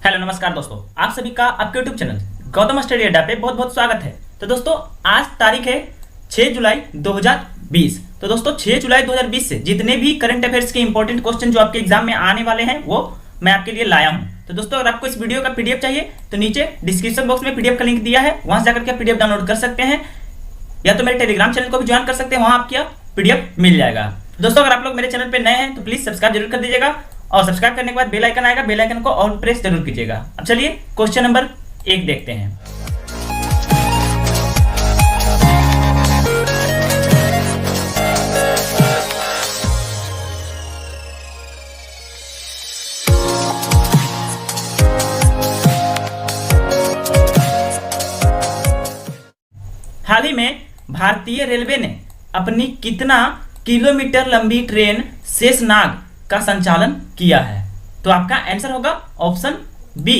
Hello नमस्कार दोस्तों, आप सभी का आपके यूट्यूब चैनल गौतम स्टडी अड्डा पे बहुत बहुत स्वागत है। तो दोस्तों आज तारीख है 6 जुलाई 2020। तो दोस्तों 6 जुलाई 2020 से जितने भी करंट अफेयर्स के इंपॉर्टेंट क्वेश्चन जो आपके एग्जाम में आने वाले हैं वो मैं आपके लिए लाया हूं। तो दोस्तों अगर आपको इस वीडियो का पीडीएफ चाहिए तो नीचे डिस्क्रिप्शन बॉक्स में पीडीएफ का लिंक दिया है, वहां से जाकर के पीडीएफ डाउनलोड कर सकते हैं, या तो मेरे टेलीग्राम चैनल को भी ज्वाइन कर सकते हैं, वहां आपको पीडीएफ मिल जाएगा। दोस्तों अगर आप लोग मेरे चैनल पे नए हैं तो प्लीज सब्सक्राइब जरूर कर दीजिएगा और सब्सक्राइब करने के बाद बेल आइकन आएगा, बेल आइकन को ऑल प्रेस जरूर कीजिएगा। अब चलिए क्वेश्चन नंबर 1 देखते हैं। हाल ही में भारतीय रेलवे ने अपनी कितना किलोमीटर लंबी ट्रेन शेषनाग का संचालन किया है? तो आपका आंसर होगा ऑप्शन बी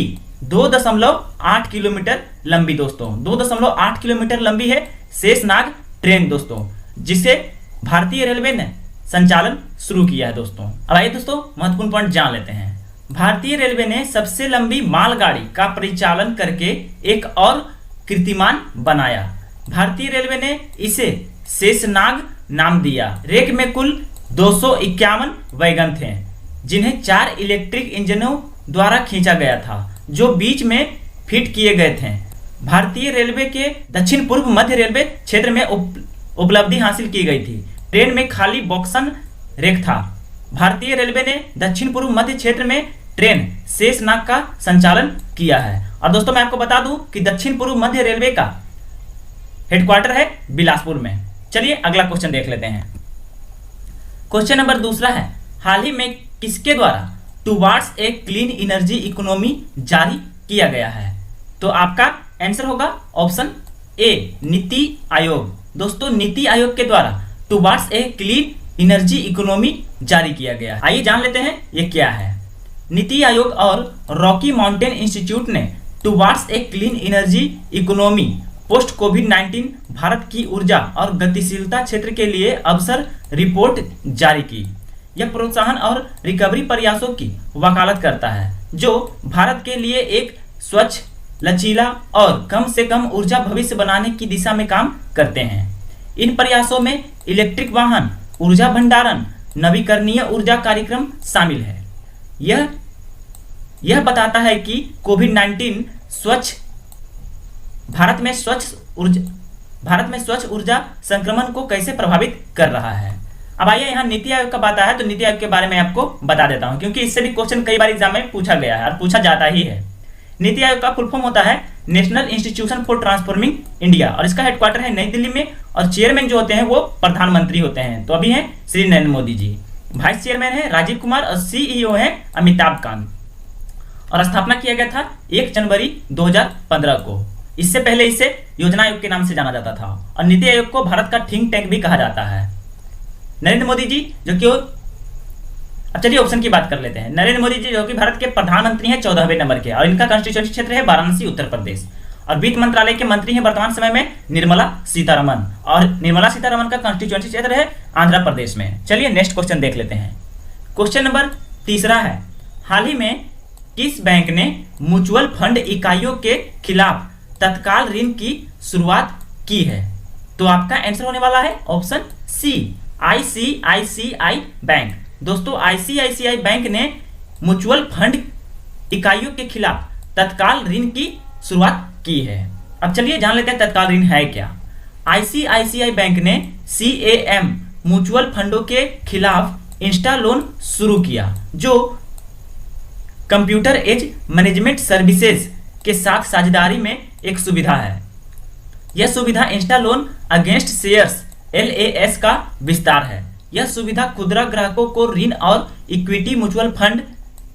2.8 किलोमीटर लंबी। दोस्तों 2.8 किलोमीटर लंबी है शेषनाग ट्रेन दोस्तों, जिसे भारतीय रेलवे ने संचालन शुरू किया है। दोस्तों अब आइए दोस्तों महत्वपूर्ण पॉइंट जान लेते हैं। भारतीय रेलवे ने सबसे लंबी मालगाड़ी का परिचालन करके एक और कीर्तिमान बनाया। भारतीय रेलवे ने इसे शेषनाग नाम दिया। रेक में कुल 251 वैगन थे जिन्हें 4 इलेक्ट्रिक इंजनों द्वारा खींचा गया था, जो बीच में फिट किए गए थे। भारतीय रेलवे के दक्षिण पूर्व मध्य रेलवे क्षेत्र में उपलब्धि हासिल की गई थी। ट्रेन में खाली बॉक्सन रेक था। भारतीय रेलवे ने दक्षिण पूर्व मध्य क्षेत्र में ट्रेन शेषनाग का संचालन किया है। और दोस्तों मैं आपको बता दूं कि दक्षिण पूर्व मध्य रेलवे का हेडक्वार्टर है बिलासपुर में। चलिए अगला क्वेश्चन देख लेते हैं। क्वेश्चन नंबर 2 है, हाल ही में किसके द्वारा towards a clean energy economy जारी किया गया है? तो आपका आंसर होगा ऑप्शन ए नीति आयोग। दोस्तों नीति आयोग के द्वारा towards a clean energy economy जारी किया गया। आइए जान लेते हैं ये क्या है। नीति आयोग और रॉकी माउंटेन इंस्टीट्यूट ने towards a clean energy economy post कोविड-19 भारत की ऊर्जा और गतिशीलता क्षेत्र के लिए अवसर रिपोर्ट जारी की। यह प्रोत्साहन और रिकवरी प्रयासों की वकालत करता है जो भारत के लिए एक स्वच्छ, लचीला और कम से कम ऊर्जा भविष्य बनाने की दिशा में काम करते हैं। इन प्रयासों में इलेक्ट्रिक वाहन, ऊर्जा भंडारण, नवीकरणीय ऊर्जा कार्यक्रम शामिल है। यह बताता है कि कोविड-19 भारत में स्वच्छ ऊर्जा संक्रमण को कैसे प्रभावित कर रहा है। अब आइए यहाँ नीति आयोग का बात है तो नीति आयोग के बारे में आपको बता देता हूं, क्योंकि इससे भी क्वेश्चन कई बार एग्जाम में पूछा गया है और पूछा जाता ही है। नीति आयोग का फुल फॉर्म होता है national institution for transforming India, और इसका हेडक्वार्टर है नई दिल्ली में, और चेयरमैन जो होते हैं वो प्रधानमंत्री होते हैं। तो अभी हैं श्री नरेंद्र मोदी जी, वाइस चेयरमैन है राजीव कुमार और सीईओ है अमिताभ कांत। और स्थापना किया गया था 1 जनवरी 2015 को। इससे पहले इसे योजना आयोग के नाम से जाना जाता था, और नीति आयोग को भारत का थिंक टैंक भी कहा जाता है। नरेंद्र मोदी जी जो कि अब चलिए ऑप्शन की बात कर लेते हैं। नरेंद्र मोदी जी जो कि भारत के प्रधानमंत्री हैं 14वें नंबर के, और इनका कॉन्स्टिट्यूएंसी क्षेत्र है वाराणसी उत्तर प्रदेश। और वित्त मंत्रालय के मंत्री हैं वर्तमान समय में निर्मला सीतारमन, और निर्मला सीतारमन का कॉन्स्टिट्यूएंसी क्षेत्र है आंध्र प्रदेश में। चलिए नेक्स्ट क्वेश्चन देख लेते हैं। क्वेश्चन नंबर 3 है, हाल ही में किस बैंक ने म्यूचुअल फंड इकाइयों के खिलाफ तत्काल ऋण की शुरुआत की है? तो आपका आंसर होने वाला है ऑप्शन सी आईसीआईसीआई बैंक। दोस्तों आईसीआईसीआई बैंक ने म्यूचुअल फंड इकाइयों के खिलाफ तत्काल ऋण की शुरुआत की है। अब चलिए जान लेते हैं तत्काल ऋण है क्या। आईसीआईसीआई बैंक ने सीएएम म्यूचुअल फंडों के खिलाफ इंस्टा लोन शुरू किया, जो कंप्यूटर एज मैनेजमेंट सर्विसेज के साथ साझेदारी में एक सुविधा है। यह सुविधा Insta loan against shares LAS का विस्तार है। यह सुविधा खुदरा ग्राहकों को ऋण और इक्विटी म्यूचुअल फंड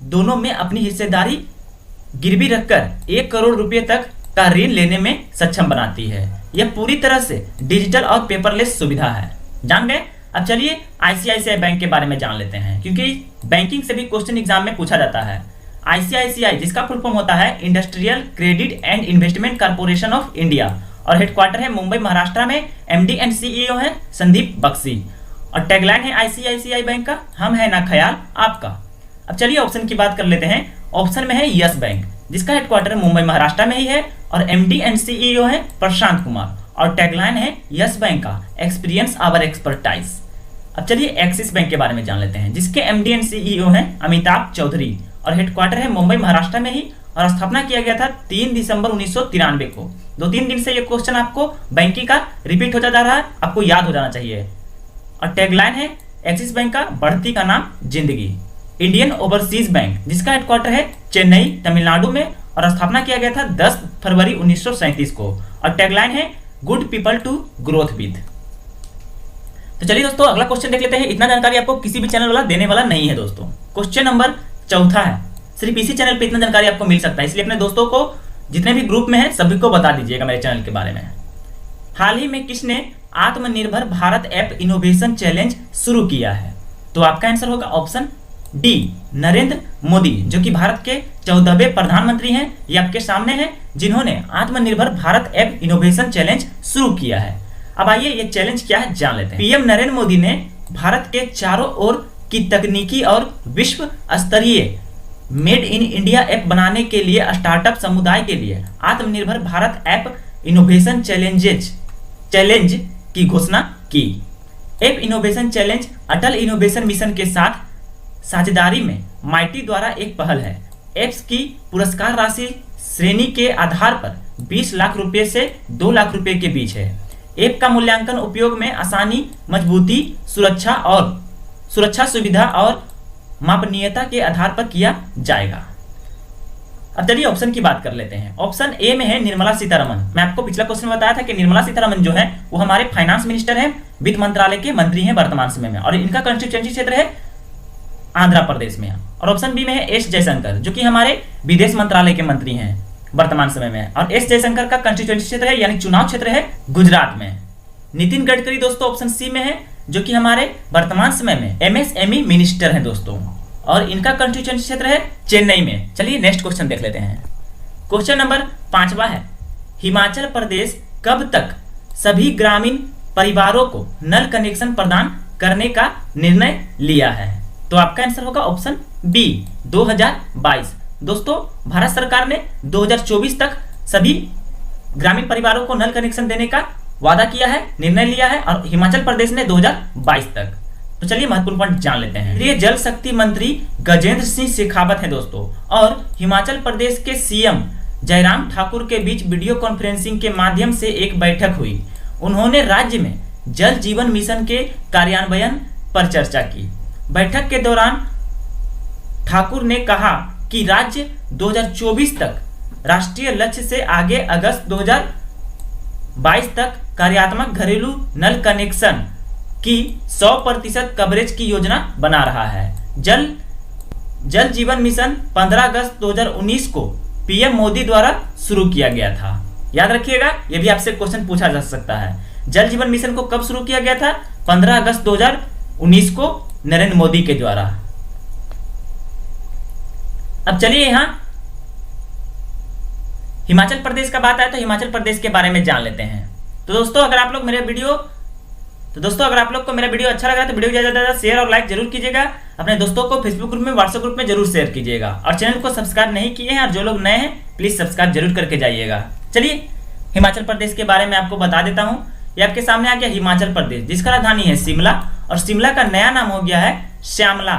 दोनों में अपनी हिस्सेदारी गिरवी रखकर 1 करोड़ रुपए तक का ऋण लेने में सक्षम बनाती है। यह पूरी तरह से डिजिटल और पेपरलेस सुविधा है। जान गए? अब चलिए आईसीआईसीआई बैंक के बारे में जान लेते हैं, क्योंकि बैंकिंग से भी क्वेश्चन एग्जाम में पूछा जाता है। आईसीआईसीआई जिसका फुल फॉर्म होता है industrial credit and investment corporation of India, और हेडक्वार्टर है मुंबई महाराष्ट्र में। MD एंड CEO है संदीप बख्शी, और टैगलाइन है आईसीआईसीआई बैंक का, हम है ना ख्याल आपका। अब चलिए ऑप्शन की बात कर लेते हैं। ऑप्शन में है यस बैंक। जिसका हेडक्वार्टर मुंबई महाराष्ट्र में ही है, और MD एंड CEO है प्रशांत कुमार, और टैगलाइन है यस बैंक का एक्सपीरियंस आवर एक्सपर्टाइज। अब चलिए एक्सिस बैंक के बारे में जान लेते हैं, जिसके MD एंड CEO हैं अमिताभ चौधरी, और हेडक्वार्टर है मुंबई महाराष्ट्र में ही, और स्थापना किया गया था 3 दिसंबर 1993 को। 2-3 दिन से ये क्वेश्चन आपको बैंकिंग का रिपीट होता जा रहा है, आपको याद हो जाना चाहिए। और टैगलाइन है एक्सिस बैंक का बढ़ती का नाम जिंदगी। इंडियन ओवरसीज बैंक, जिसका हेडक्वार्टर है चेन्नई तमिलनाडु में, और स्थापना किया गया था 10 फरवरी 1937 को, और टैगलाइन है good people to growth with. तो चलिए दोस्तों अगला क्वेश्चन देख लेते हैं। इतना जानकारी आपको किसी भी चैनल वाला देने वाला नहीं है दोस्तों। क्वेश्चन नंबर 4 है, सिर्फ इसी चैनल पे इतना जानकारी आपको मिल सकता है, इसलिए अपने दोस्तों को जितने भी ग्रुप में है सभी को बता दीजिएगा मेरे चैनल के बारे में। हाल ही में किसने आत्मनिर्भर भारत ऐप इनोवेशन चैलेंज शुरू किया है? तो आपका आंसर होगा ऑप्शन डी, नरेंद्र मोदी, जो कि भारत के 14वें प्रधानमंत्री हैं। ये आपके सामने हैं, जिन्होंने आत्मनिर्भर भारत ऐप इनोवेशन चैलेंज शुरू किया है। अब आइए ये चैलेंज क्या है जान लेते हैं। PM नरेंद्र मोदी ने भारत के चारों ओर की तकनीकी और विश्व स्तरीय मेड इन इंडिया ऐप बनाने के लिए स्टार्टअप समुदाय के लिए आत्मनिर्भर भारत ऐप इनोवेशन चैलेंज की घोषणा की। ऐप इनोवेशन चैलेंज अटल इनोवेशन मिशन के साथ साझेदारी में माइटी द्वारा एक पहल है। एप्स की पुरस्कार राशि श्रेणी के आधार पर 20 लाख रुपए से 2 लाख रुपए के बीच है। ऐप का मूल्यांकन उपयोग में आसानी, मजबूती, सुरक्षा सुविधा और मापनीयता के आधार पर किया जाएगा। अब चलिए ऑप्शन की बात कर लेते हैं। ऑप्शन ए में है निर्मला सीतारमण। मैं आपको पिछला क्वेश्चन बताया था कि निर्मला सीतारमण जो है वो हमारे फाइनेंस मिनिस्टर हैं, वित्त मंत्रालय के मंत्री हैं वर्तमान समय में, और इनका कंस्टिट्यूएंसी क्षेत्र है आंध्र प्रदेश में। और ऑप्शन बी में है एस जयशंकर, जो कि हमारे विदेश मंत्रालय के मंत्री हैं वर्तमान समय में, और एस जयशंकर का कंस्टिट्यूएंसी क्षेत्र है यानी चुनाव क्षेत्र है गुजरात में। नितिन गडकरी दोस्तों ऑप्शन सी में है, जो कि हमारे वर्तमान समय में MSME मिनिस्टर हैं दोस्तों, और इनका कंस्टिट्यूएंसी क्षेत्र है चेन्नई में। चलिए नेक्स्ट क्वेश्चन देख लेते हैं। क्वेश्चन नंबर 5 है, हिमाचल प्रदेश कब तक सभी ग्रामीण परिवारों को नल कनेक्शन प्रदान करने का निर्णय लिया है? तो आपका आंसर होगा ऑप्शन बी, 2022। दोस्तों भारत सरकार ने 2024 तक सभी ग्रामीण परिवारों को नल कनेक्शन देने का वादा किया है, निर्णय लिया है, और हिमाचल प्रदेश ने 2022 तक। तो चलिए महत्वपूर्ण पॉइंट जान लेते हैं। केंद्रीय जल शक्ति मंत्री गजेंद्र सिंह शेखावत है दोस्तों, और हिमाचल प्रदेश के CM जयराम ठाकुर के बीच वीडियो कॉन्फ्रेंसिंग के माध्यम से एक बैठक हुई। उन्होंने राज्य में जल जीवन मिशन के कार्यान्वयन पर चर्चा की। बैठक के दौरान ठाकुर ने कहा कि राज्य 2024 तक राष्ट्रीय लक्ष्य से आगे अगस्त 2022 तक कार्यात्मक घरेलू नल कनेक्शन की 100% कवरेज की योजना बना रहा है। जल जीवन मिशन 15 अगस्त 2019 को PM मोदी द्वारा शुरू किया गया था। याद रखिएगा, यह भी आपसे क्वेश्चन पूछा जा सकता है। जल जीवन मिशन को कब शुरू किया गया था? 15 अगस्त 2019 को नरेंद्र मोदी के द्वारा। अब चलिए यहां हिमाचल प्रदेश का बात आए तो हिमाचल प्रदेश के बारे में जान लेते हैं। तो दोस्तों अगर आप लोग को मेरा वीडियो अच्छा लगा तो वीडियो को ज्यादा शेयर और लाइक जरूर कीजिएगा। अपने दोस्तों को फेसबुक ग्रुप में, व्हाट्सएप ग्रुप में जरूर शेयर कीजिएगा, और चैनल को सब्सक्राइब नहीं किए हैं और जो लोग नए हैं प्लीज सब्सक्राइब जरूर करके जाइएगा। चलिए हिमाचल प्रदेश के बारे में आपको बता देता हूँ। ये आपके सामने आ गया हिमाचल प्रदेश, जिसका राजधानी है शिमला, और शिमला का नया नाम हो गया है श्यामला।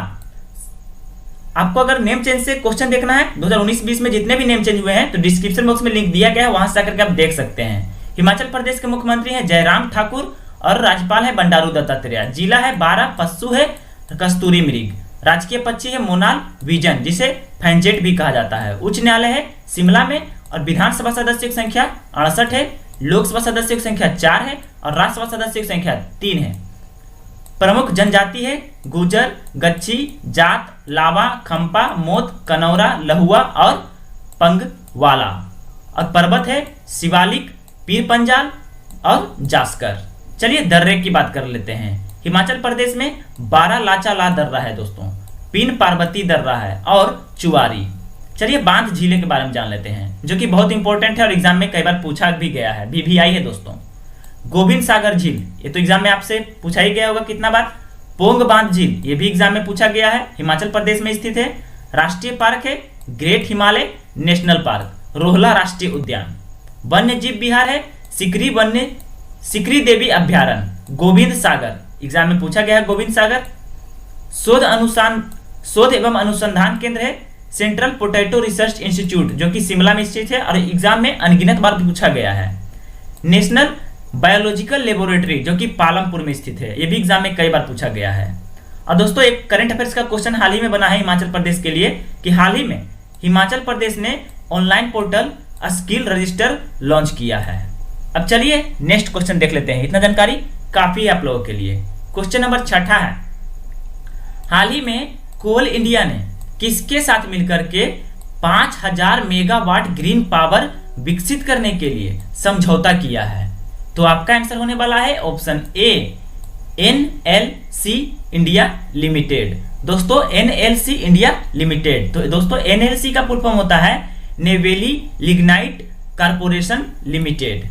आपको अगर नेम चेंज से क्वेश्चन देखना है 2019-20 में जितने भी नेम चेंज हुए हैं तो डिस्क्रिप्शन बॉक्स में लिंक दिया गया है, वहां से जाकर के आप देख सकते हैं। हिमाचल प्रदेश के मुख्यमंत्री हैं जयराम ठाकुर, और राज्यपाल है बंडारू दत्तात्रेय। जिला है बारा, पशु है कस्तूरी मृग, राजकीय पक्षी है मोनाल विजन, जिसे फैंजेट भी कहा जाता है। उच्च न्यायालय है शिमला में, और विधानसभा सदस्यों की संख्या 68 है, लोकसभा सदस्यों की संख्या 4 है, और राज्यसभा सदस्यों की संख्या 3 है। प्रमुख जनजाति है गुजर, गच्छी, जाट, लावा, खंपा, मोत, कनौरा, लहुआ और पंगवाला, और पर्वत है शिवालिक, पीर पंजाल और जास्कर। चलिए दर्रे की बात कर लेते हैं। हिमाचल प्रदेश में 12 लाचाला दर्रा है दोस्तों, पीन पार्वती दर्रा है, और चुवारी। चलिए बांध झीलें के बारे में जान लेते हैं, जो कि बहुत इंपॉर्टेंट है और एग्जाम में कई बार पूछा भी गया है, VVI है दोस्तों। गोविंद सागर झील, ये तो एग्जाम में आपसे पूछा ही गया होगा कितना बार। पोंग बांध झील, ये भी एग्जाम में पूछा गया है, हिमाचल प्रदेश में स्थित है। राष्ट्रीय पार्क है ग्रेट हिमालय नेशनल पार्क, रोहला राष्ट्रीय उद्यान। वन्य जीव विहार है सिकरी देवी अभ्यारण्य, गोविंद सागर, एग्जाम में पूछा गया है गोविंद सागर। शोध एवं अनुसंधान केंद्र है सेंट्रल पोटैटो रिसर्च इंस्टीट्यूट, जो कि शिमला में स्थित है और एग्जाम में अनगिनत बार पूछा गया है। नेशनल बायोलॉजिकल लेबोरेटरी, जो कि पालमपुर में स्थित है, यह भी एग्जाम में कई बार पूछा गया है। और दोस्तों एक करंट अफेयर्स का क्वेश्चन हाल ही में बना है हिमाचल प्रदेश के लिए कि हाल ही में हिमाचल प्रदेश ने online portal skill register launch किया है। अब चलिए नेक्स्ट क्वेश्चन देख लेते हैं, इतना जानकारी काफी है आप लोगों के लिए। क्वेश्चन नंबर 6 है, हाल ही में कोल इंडिया ने किसके साथ मिलकर के 5000 मेगावाट ग्रीन पावर विकसित करने के लिए समझौता किया है? तो आपका आंसर होने वाला है option A, NLC India limited. दोस्तों NLC इंडिया लिमिटेड, तो दोस्तों NLC का फुल फॉर्म होता है नेवेली लिग्नाइट कारपोरेशन लिमिटेड,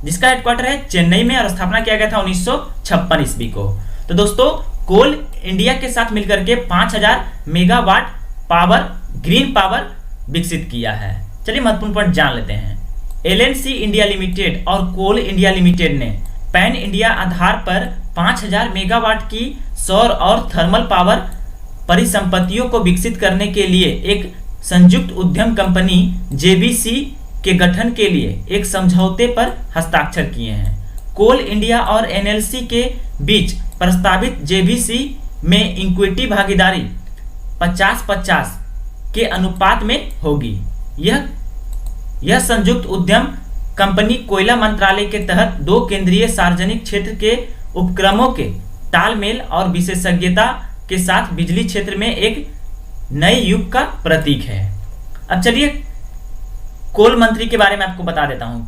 जिसका हेडक्वार्टर है चेन्नई में और स्थापना किया गया था 1956 ईस्वी को। तो दोस्तों कोल इंडिया के साथ मिलकर के 5000 मेगावाट पावर ग्रीन पावर विकसित किया है। चलिए महत्वपूर्ण पॉइंट जान लेते हैं। LNC इंडिया लिमिटेड और कोल इंडिया लिमिटेड ने पैन इंडिया आधार पर 5000 मेगावाट की सौर और थर्मल पावर परिसंपत्तियों को विकसित करने के लिए एक संयुक्त उद्यम कंपनी JVC के गठन के लिए एक समझौते पर हस्ताक्षर किए हैं। कोल इंडिया और NLC के बीच प्रस्तावित JVC में इक्विटी भागीदारी 50-50 के अनुपात में होगी। यह संयुक्त उद्यम कंपनी कोयला मंत्रालय के तहत 2 केंद्रीय सार्वजनिक क्षेत्र के उपक्रमों के तालमेल और विशेषज्ञता के साथ बिजली क्षेत्र में एक नए युग का प्रतीक है। अब चलिए कोल मंत्री के बारे में आपको बता देता हूं।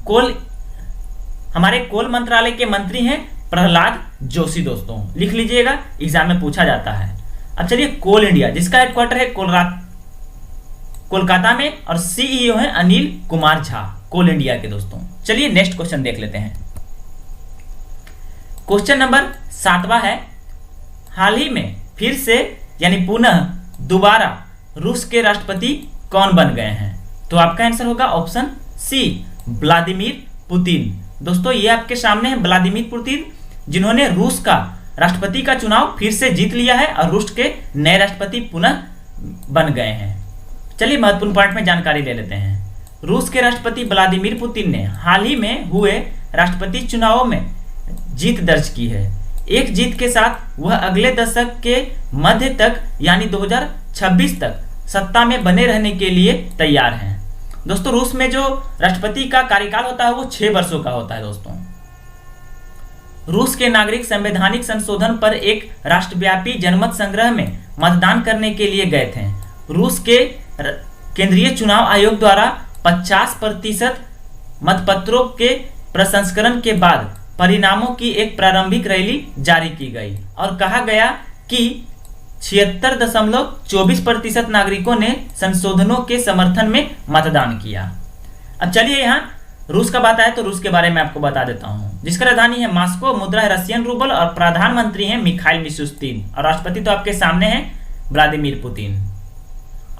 हमारे कोल मंत्रालय के मंत्री हैं प्रहलाद जोशी। दोस्तों लिख लीजिएगा, एग्जाम में पूछा जाता है। अब चलिए कोल इंडिया, जिसका हेडक्वार्टर है कोलकाता में और CEO हैं अनिल कुमार झा, कोल इंडिया के। दोस्तों चलिए नेक्स्ट क्वेश्चन देख लेते हैं। क्वेश्चन नंबर 7वां है, हाल ही में फिर से यानी पुनः दोबारा रूस के राष्ट्रपति कौन बन गए हैं? तो आपका आंसर होगा ऑप्शन सी, व्लादिमीर पुतिन। दोस्तों ये आपके सामने है व्लादिमीर पुतिन, जिन्होंने रूस का राष्ट्रपति का चुनाव फिर से जीत लिया है और रूस के नए राष्ट्रपति पुनः बन गए हैं। चलिए महत्वपूर्ण पॉइंट में जानकारी ले लेते हैं। रूस के राष्ट्रपति व्लादिमीर पुतिन ने हाल ही में हुए राष्ट्रपति चुनावों में जीत दर्ज की है। एक जीत के साथ वह अगले दशक के मध्य तक यानी 2026 तक सत्ता में बने रहने के लिए तैयार हैं। दोस्तों रूस में जो राष्ट्रपति का कार्यकाल होता है वो 6 वर्षों का होता है। दोस्तों रूस के नागरिक संवैधानिक संशोधन पर एक राष्ट्रव्यापी जनमत संग्रह में मतदान करने के लिए गए थे। रूस के केंद्रीय चुनाव आयोग द्वारा 50% मतपत्रों के प्रसंस्करण के बाद परिणामों की एक प्रारंभिक रैली जारी की गई और कहा गया कि 76.24% नागरिकों ने संशोधनों के समर्थन में मतदान किया। अब चलिए यहाँ रूस का बात आए तो रूस के बारे में आपको बता देता हूँ, जिसका राजधानी है मॉस्को, मुद्रा है रशियन रूबल और प्रधानमंत्री हैं मिखाइल मिशुस्तिन और राष्ट्रपति तो आपके सामने हैं व्लादिमीर पुतिन।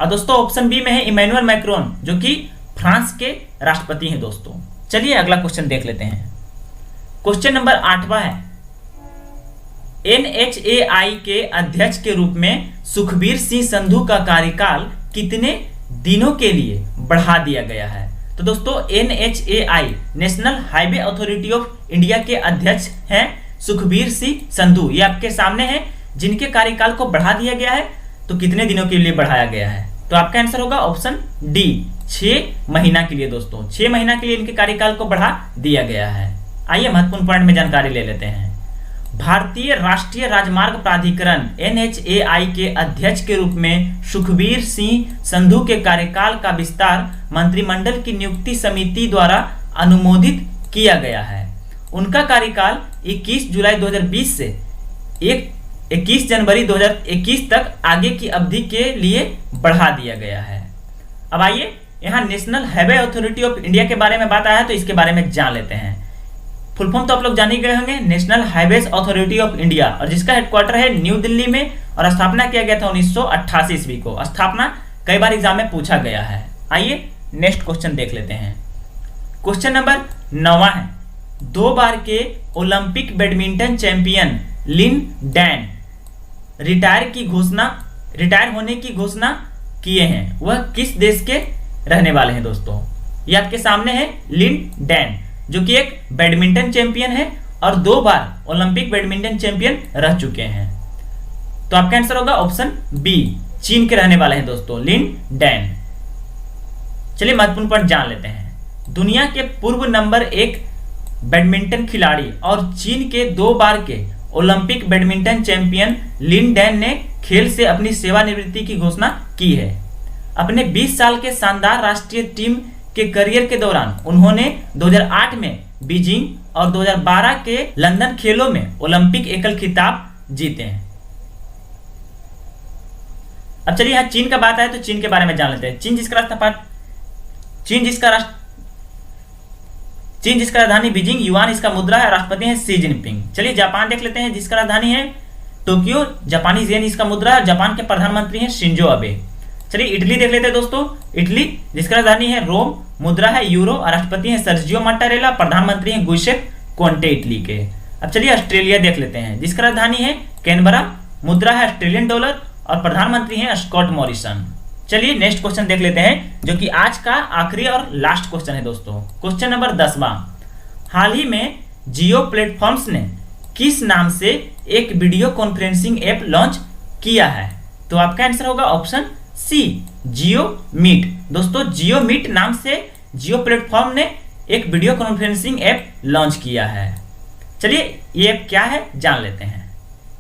और दोस्तों ऑप्शन बी में है इमैनुअल मैक्रोन, जो कि फ्रांस के राष्ट्रपति हैं। दोस्तों चलिए अगला क्वेश्चन देख लेते हैं। क्वेश्चन नंबर 8वां है, NHAI के अध्यक्ष के रूप में सुखबीर सिंह संधू का कार्यकाल कितने दिनों के लिए बढ़ा दिया गया है? तो दोस्तों NHAI national highway authority of India के अध्यक्ष हैं सुखबीर सिंह संधू। ये आपके सामने हैं, जिनके कार्यकाल को बढ़ा दिया गया है। तो कितने दिनों के लिए बढ़ाया गया है? तो आपका आंसर होगा ऑप्शन डी, 6 महीना के लिए। दोस्तों 6 महीना के लिए इनके कार्यकाल को बढ़ा दिया गया है। आइए महत्वपूर्ण पॉइंट में जानकारी ले लेते हैं। भारतीय राष्ट्रीय राजमार्ग प्राधिकरण NHAI के अध्यक्ष के रूप में सुखबीर सिंह संधू के कार्यकाल का विस्तार मंत्रिमंडल की नियुक्ति समिति द्वारा अनुमोदित किया गया है। उनका कार्यकाल 21 जुलाई 2020 से 21 जनवरी 2021 तक आगे की अवधि के लिए बढ़ा दिया गया है। अब आइए यहाँ national highway authority of India के बारे में बात आया है, तो इसके बारे में जान लेते हैं। फुल फॉर्म तो आप लोग जान ही गए होंगे, national highways authority of India, और जिसका हेडक्वार्टर है न्यू दिल्ली में और स्थापना किया गया था 1988 ईस्वी को। स्थापना कई बार एग्जाम में पूछा गया है। आइए नेक्स्ट क्वेश्चन देख लेते हैं। क्वेश्चन नंबर 9 है, 2 बार के Olympic badminton champion Lin Dan retire होने की घोषणा किए हैं। वह किस देश के रहने वाले हैं दोस्तों? ये आपके सामने है लिन डैन, जो कि एक बैडमिंटन चैंपियन है और 2 बार ओलंपिक बैडमिंटन चैंपियन रह चुके हैं। तो आपका आंसर होगा ऑप्शन बी, चीन के रहने वाले हैं दोस्तों लिन डैन। चलिए महत्वपूर्ण पॉइंट जान लेते हैं। दुनिया के पूर्व नंबर 1 बैडमिंटन खिलाड़ी और चीन के 2 बार के Olympic badminton champion Lin Dan ने खेल से अपनी सेवानिवृत्ति की घोषणा की है। अपने 20 साल के शानदार राष्ट्रीय टीम के करियर के दौरान उन्होंने 2008 में बीजिंग और 2012 के लंदन खेलों में ओलंपिक एकल खिताब जीते हैं। अब चलिए यहाँ चीन का बात है तो चीन के बारे में जान लेते हैं। चीन जिसका राजधानी बीजिंग, युआन इसका मुद्रा है, राष्ट्रपति है शी जिनपिंग। चलिए जापान देख लेते हैं, जिसका राजधानी है टोक्यो, जापानी येन इसका मुद्रा है, जापान के प्रधानमंत्री हैं शिंजो अबे। चलिए इटली देख लेते हैं दोस्तों। इटली जिसका राजधानी है रोम, मुद्रा है यूरो, राष्ट्रपति हैं सर्जियो माट्टारेला, प्रधानमंत्री हैं गुइसेप कोंटे इटली के। अब चलिए ऑस्ट्रेलिया देख लेते हैं, जिसका राजधानी है कैनबरा, मुद्रा है ऑस्ट्रेलियन डॉलर और प्रधानमंत्री हैं स्कॉट मॉरिसन। चलिए नेक्स्ट क्वेश्चन देख लेते हैं, जो कि आज का आखिरी और लास्ट क्वेश्चन है दोस्तों। क्वेश्चन नंबर 10वां, हाल ही में जियो प्लेटफॉर्म्स ने किस नाम से एक वीडियो कॉन्फ्रेंसिंग ऐप लॉन्च किया है? तो आपका आंसर होगा ऑप्शन सी, जियो मीट। दोस्तों जियो मीट नाम से जियो प्लेटफॉर्म ने एक वीडियो कॉन्फ्रेंसिंग ऐप लॉन्च किया है। चलिए ये ऐप क्या है जान लेते हैं।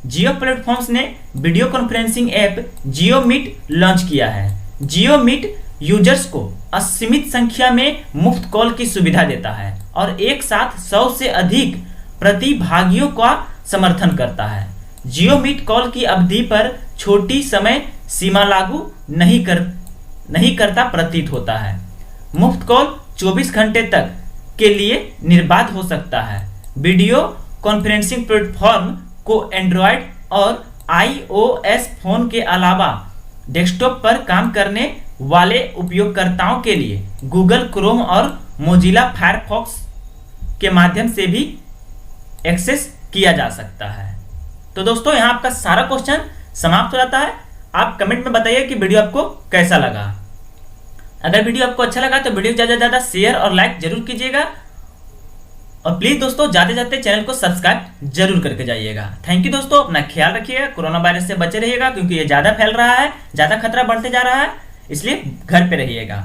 जियो प्लेटफॉर्म्स ने वीडियो कॉन्फ्रेंसिंग ऐप जियो मीट लॉन्च किया है। जियो मीट यूजर्स को असीमित संख्या में मुफ्त कॉल की सुविधा देता है और एक साथ 100 से अधिक प्रतिभागियों का समर्थन करता है। जियो मीट कॉल की अवधि पर छोटी समय सीमा लागू नहीं करता प्रतीत होता है। मुफ्त कॉल 24 घंटे तक के लिए निर्बाध हो सकता है। वीडियो कॉन्फ्रेंसिंग प्लेटफॉर्म को एंड्रॉयड और iOS फोन के अलावा डेस्कटॉप पर काम करने वाले उपयोगकर्ताओं के लिए गूगल क्रोम और मोजिला फायरफॉक्स के माध्यम से भी एक्सेस किया जा सकता है। तो दोस्तों यहाँ आपका सारा क्वेश्चन समाप्त हो जाता है। आप कमेंट में बताइए कि वीडियो आपको कैसा लगा। अगर वीडियो आपको अच्छा लगा तो वीडियो ज़्यादा से ज़्यादा शेयर और लाइक जरूर कीजिएगा और प्लीज दोस्तों जाते जाते चैनल को सब्सक्राइब जरूर करके जाइएगा। थैंक यू दोस्तों, अपना ख्याल रखिएगा, कोरोना वायरस से बचे रहिएगा क्योंकि ये ज़्यादा फैल रहा है, ज़्यादा खतरा बढ़ते जा रहा है, इसलिए घर पे रहिएगा।